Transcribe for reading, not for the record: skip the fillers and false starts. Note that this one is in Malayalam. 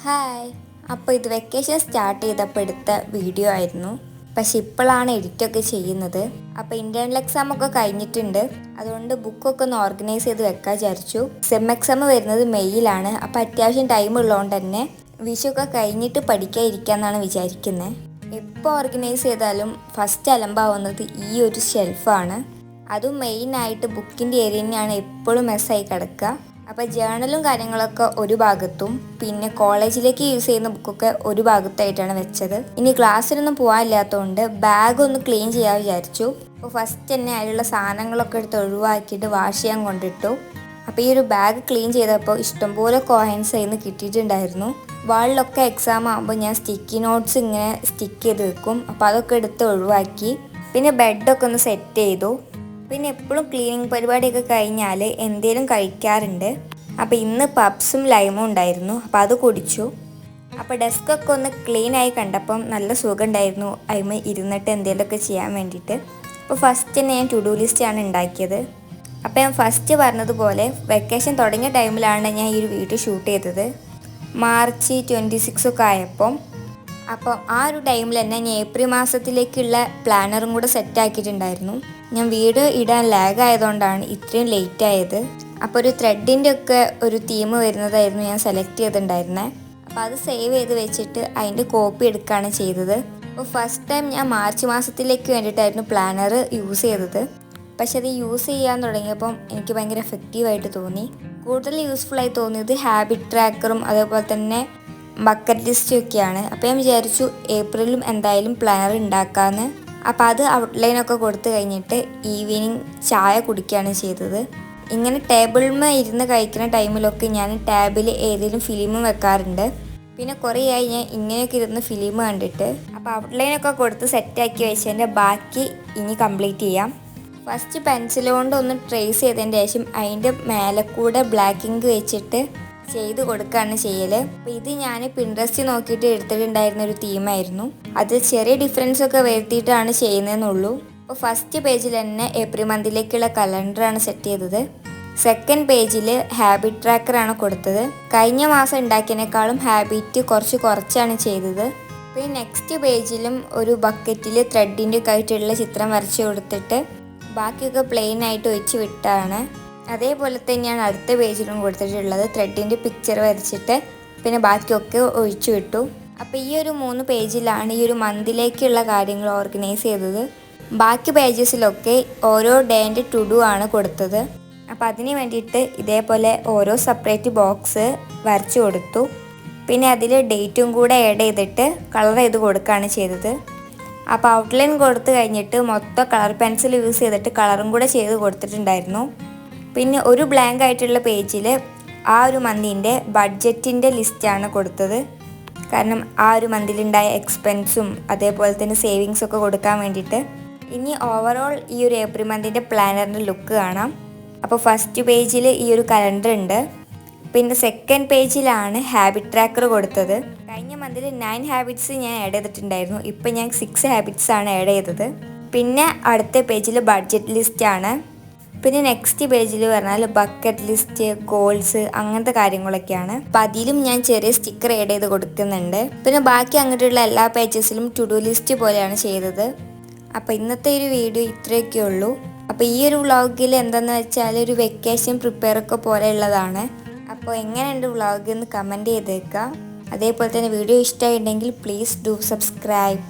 ഹായ്. അപ്പോൾ ഇത് വെക്കേഷൻ സ്റ്റാർട്ട് ചെയ്തപ്പോൾ എടുത്ത വീഡിയോ ആയിരുന്നു. പക്ഷെ ഇപ്പോഴാണ് എഡിറ്റൊക്കെ ചെയ്യുന്നത്. അപ്പോൾ ഇൻറ്റേർണൽ എക്സാം ഒക്കെ കഴിഞ്ഞിട്ടുണ്ട്. അതുകൊണ്ട് ബുക്കൊക്കെ ഒന്ന് ഓർഗനൈസ് ചെയ്ത് വെക്കാൻ വിചാരിച്ചു. സെം എക്സാം വരുന്നത് മെയ്യിലാണ്. അപ്പോൾ അത്യാവശ്യം ടൈം ഉള്ളതുകൊണ്ട് തന്നെ വിഷുവൊക്കെ കഴിഞ്ഞിട്ട് പഠിക്കാൻ ഇരിക്കാമെന്നാണ് വിചാരിക്കുന്നത്. എപ്പോൾ ഓർഗനൈസ് ചെയ്താലും ഫസ്റ്റ് അലമ്പാവുന്നത് ഈ ഒരു ഷെൽഫാണ്. അതും മെയിനായിട്ട് ബുക്കിൻ്റെ ഏരിയ തന്നെയാണ് എപ്പോഴും മെസ്സായി കിടക്കുക. അപ്പോൾ ജേണലും കാര്യങ്ങളൊക്കെ ഒരു ഭാഗത്തും പിന്നെ കോളേജിലേക്ക് യൂസ് ചെയ്യുന്ന ബുക്കൊക്കെ ഒരു ഭാഗത്തായിട്ടാണ് വെച്ചത്. ഇനി ക്ലാസ്സിലൊന്നും പോകാനില്ലാത്തതുകൊണ്ട് ബാഗ് ഒന്ന് ക്ലീൻ ചെയ്യാൻ വിചാരിച്ചു. അപ്പോൾ ഫസ്റ്റ് തന്നെ അതിലുള്ള സാധനങ്ങളൊക്കെ എടുത്ത് ഒഴിവാക്കിയിട്ട് വാഷ് ചെയ്യാൻ കൊണ്ടിട്ടു. അപ്പോൾ ഈ ഒരു ബാഗ് ക്ലീൻ ചെയ്തപ്പോൾ ഇഷ്ടംപോലെ കോയിൻസ് അതിൽ നിന്ന് കിട്ടിയിട്ടുണ്ടായിരുന്നു. വാളിലൊക്കെ എക്സാം ആകുമ്പോൾ ഞാൻ സ്റ്റിക്കി നോട്ട്സ് ഇങ്ങനെ സ്റ്റിക്ക് ചെയ്ത് വെക്കും. അപ്പോൾ അതൊക്കെ എടുത്ത് ഒഴിവാക്കി. പിന്നെ ബെഡൊക്കെ ഒന്ന് സെറ്റ് ചെയ്തു. പിന്നെ എപ്പോഴും ക്ലീനിങ് പരിപാടിയൊക്കെ കഴിഞ്ഞാൽ എന്തെങ്കിലും കഴിക്കാറുണ്ട്. അപ്പോൾ ഇന്ന് പപ്സും ലൈമും ഉണ്ടായിരുന്നു. അപ്പോൾ അത് കുടിച്ചു. അപ്പോൾ ഡെസ്കൊക്കെ ഒന്ന് ക്ലീനായി കണ്ടപ്പം നല്ല സുഖം ഉണ്ടായിരുന്നു അതിന് ഇരുന്നിട്ട് എന്തെങ്കിലുമൊക്കെ ചെയ്യാൻ വേണ്ടിയിട്ട്. അപ്പോൾ ഫസ്റ്റ് തന്നെ ഞാൻ ടു ഡു ലിസ്റ്റാണ് ഉണ്ടാക്കിയത്. അപ്പോൾ ഞാൻ ഫസ്റ്റ് പറഞ്ഞതുപോലെ വെക്കേഷൻ തുടങ്ങിയ ടൈമിലാണ് ഞാൻ ഈ ഒരു വീഡിയോ ഷൂട്ട് ചെയ്തത്. മാർച്ച് 26 ഒക്കെ ആയപ്പം. അപ്പോൾ ആ ഒരു ടൈമിൽ തന്നെ ഞാൻ ഏപ്രിൽ മാസത്തിലേക്കുള്ള പ്ലാനറും കൂടെ സെറ്റ് ആക്കിയിട്ടുണ്ടായിരുന്നു. ഞാൻ വീഡിയോ ഇടാൻ ലാഗ് ആയതുകൊണ്ടാണ് ഇത്രയും ലേറ്റ് ആയത്. അപ്പോൾ ഒരു ത്രെഡിൻ്റെ ഒക്കെ ഒരു തീം വരുന്നതായിരുന്നു ഞാൻ സെലക്ട് ചെയ്തിട്ടുണ്ടായിരുന്നത്. അപ്പോൾ അത് സേവ് ചെയ്ത് വെച്ചിട്ട് അതിൻ്റെ കോപ്പി എടുക്കുകയാണ് ചെയ്തത്. അപ്പോൾ ഫസ്റ്റ് ടൈം ഞാൻ മാർച്ച് മാസത്തിലേക്ക് വേണ്ടിയിട്ടായിരുന്നു പ്ലാനർ യൂസ് ചെയ്തത്. പക്ഷെ അത് യൂസ് ചെയ്യാൻ തുടങ്ങിയപ്പം എനിക്ക് ഭയങ്കര എഫക്റ്റീവായിട്ട് തോന്നി. കൂടുതൽ യൂസ്ഫുള്ളായി തോന്നിയത് ഹാബിറ്റ് ട്രാക്കറും അതേപോലെ തന്നെ ബക്കറ്റ് ലിസ്റ്റും ഒക്കെയാണ്. അപ്പോൾ ഞാൻ വിചാരിച്ചു ഏപ്രിലും എന്തായാലും പ്ലാനർ ഉണ്ടാക്കാമെന്ന്. അപ്പോൾ അത് ഔട്ട്ലൈനൊക്കെ കൊടുത്തു കഴിഞ്ഞിട്ട് ഈവനിങ് ചായ കുടിക്കുകയാണ് ചെയ്തത്. ഇങ്ങനെ ടേബിളിൽ ഇരുന്ന് കഴിക്കുന്ന ടൈമിലൊക്കെ ഞാൻ ടാബിൽ ഏതെങ്കിലും ഫിലിമും വെക്കാറുണ്ട്. പിന്നെ കുറേയായി ഞാൻ ഇങ്ങനെയൊക്കെ ഇരുന്ന് ഫിലിം കണ്ടിട്ട്. അപ്പോൾ ഔട്ട്ലൈനൊക്കെ കൊടുത്ത് സെറ്റാക്കി വെച്ചതിൻ്റെ ബാക്കി ഇനി കംപ്ലീറ്റ് ചെയ്യാം. ഫസ്റ്റ് പെൻസിൽ കൊണ്ട് ഒന്ന് ട്രേസ് ചെയ്തതിന് ശേഷം അതിൻ്റെ മേലെ കൂടെ ബ്ലാക്ക് ഇങ്ക് വെച്ചിട്ട് ചെയ്ത് കൊടുക്കുകയാണ് ചെയ്യൽ. അപ്പോൾ ഇത് ഞാൻ പിൻട്രസ്റ്റ് നോക്കിയിട്ട് എടുത്തിട്ടുണ്ടായിരുന്ന ഒരു തീമായിരുന്നു. അത് ചെറിയ ഡിഫറൻസ് ഒക്കെ വരുത്തിയിട്ടാണ് ചെയ്യുന്നതെന്നുള്ളൂ. അപ്പോൾ ഫസ്റ്റ് പേജിൽ തന്നെ ഏപ്രിൽ മന്തിലേക്കുള്ള കലണ്ടറാണ് സെറ്റ് ചെയ്തത്. സെക്കൻഡ് പേജിൽ ഹാബിറ്റ് ട്രാക്കറാണ് കൊടുത്തത്. കഴിഞ്ഞ മാസം ഉണ്ടാക്കിയതിനേക്കാളും ഹാബിറ്റ് കുറച്ചാണ് ചെയ്തത്. പിന്നെ നെക്സ്റ്റ് പേജിലും ഒരു ബക്കറ്റിൽ ത്രെഡിൻ്റെ ഒക്കെ ആയിട്ടുള്ള ചിത്രം വരച്ച് കൊടുത്തിട്ട് ബാക്കിയൊക്കെ പ്ലെയിൻ ആയിട്ട് ഒഴിച്ച് വിട്ടാണ്. അതേപോലെ തന്നെയാണ് അടുത്ത പേജിലും കൊടുത്തിട്ടുള്ളത്. ത്രെഡിൻ്റെ പിക്ചർ വരച്ചിട്ട് പിന്നെ ബാക്കിയൊക്കെ ഒഴിച്ചു വിട്ടു. അപ്പോൾ ഈ ഒരു 3 പേജിലാണ് ഈ ഒരു മന്തിലേക്കുള്ള കാര്യങ്ങൾ ഓർഗനൈസ് ചെയ്തത്. ബാക്കി പേജസിലൊക്കെ ഓരോ ഡേൻ്റെ ടു ഡു ആണ് കൊടുത്തത്. അപ്പോൾ അതിന് വേണ്ടിയിട്ട് ഇതേപോലെ ഓരോ സെപ്പറേറ്റ് ബോക്സ് വരച്ചു കൊടുത്തു. പിന്നെ അതിൽ ഡേറ്റും കൂടെ ആഡ് ചെയ്തിട്ട് കളർ ചെയ്ത് കൊടുക്കുകയാണ് ചെയ്തത്. അപ്പോൾ ഔട്ട്ലൈൻ കൊടുത്തു കഴിഞ്ഞിട്ട് മൊത്തം കളർ പെൻസിൽ യൂസ് ചെയ്തിട്ട് കളറും കൂടെ ചെയ്ത് കൊടുത്തിട്ടുണ്ടായിരുന്നു. പിന്നെ ഒരു ബ്ലാങ്ക് ആയിട്ടുള്ള പേജിൽ ആ ഒരു മന്തിൻ്റെ ബഡ്ജറ്റിൻ്റെ ലിസ്റ്റാണ് കൊടുത്തത്. കാരണം ആ ഒരു മന്തിലുണ്ടായ എക്സ്പെൻസും അതേപോലെ തന്നെ സേവിങ്സൊക്കെ കൊടുക്കാൻ വേണ്ടിയിട്ട്. ഇനി ഓവറോൾ ഈ ഒരു ഏപ്രിൽ മന്തിൻ്റെ പ്ലാനറിൻ്റെ ലുക്ക് കാണാം. അപ്പോൾ ഫസ്റ്റ് പേജിൽ ഈ ഒരു കലണ്ടർ ഉണ്ട്. പിന്നെ സെക്കൻഡ് പേജിലാണ് ഹാബിറ്റ് ട്രാക്കർ കൊടുത്തത്. കഴിഞ്ഞ മന്തിൽ 9 ഹാബിറ്റ്സ് ഞാൻ ആഡ് ചെയ്തിട്ടുണ്ടായിരുന്നു. ഇപ്പം ഞാൻ 6 ഹാബിറ്റ്സ് ആണ് ആഡ് ചെയ്തത്. പിന്നെ അടുത്ത പേജിൽ ബഡ്ജറ്റ് ലിസ്റ്റാണ്. പിന്നെ നെക്സ്റ്റ് പേജിൽ പറഞ്ഞാൽ ബക്കറ്റ് ലിസ്റ്റ്, ഗോൾസ്, അങ്ങനത്തെ കാര്യങ്ങളൊക്കെയാണ്. അപ്പം അതിലും ഞാൻ ചെറിയ സ്റ്റിക്കർ ആഡ് ചെയ്ത് കൊടുക്കുന്നുണ്ട്. പിന്നെ ബാക്കി അങ്ങോട്ടുള്ള എല്ലാ പേജസിലും ടു ഡു ലിസ്റ്റ് പോലെയാണ് ചെയ്തത്. അപ്പോൾ ഇന്നത്തെ ഒരു വീഡിയോ ഇത്രയൊക്കെ ഉള്ളൂ. അപ്പോൾ ഈ ഒരു വ്ളോഗിൽ എന്താണെന്ന് വെച്ചാൽ ഒരു വെക്കേഷൻ പ്രിപ്പയർ ഒക്കെ പോലെയുള്ളതാണ്. അപ്പോൾ എങ്ങനെയുണ്ട് വ്ളോഗ് എന്ന് കമൻറ്റ് ചെയ്തേക്കാം. അതേപോലെ തന്നെ വീഡിയോ ഇഷ്ടമായിട്ടുണ്ടെങ്കിൽ പ്ലീസ് ഡു സബ്സ്ക്രൈബ്.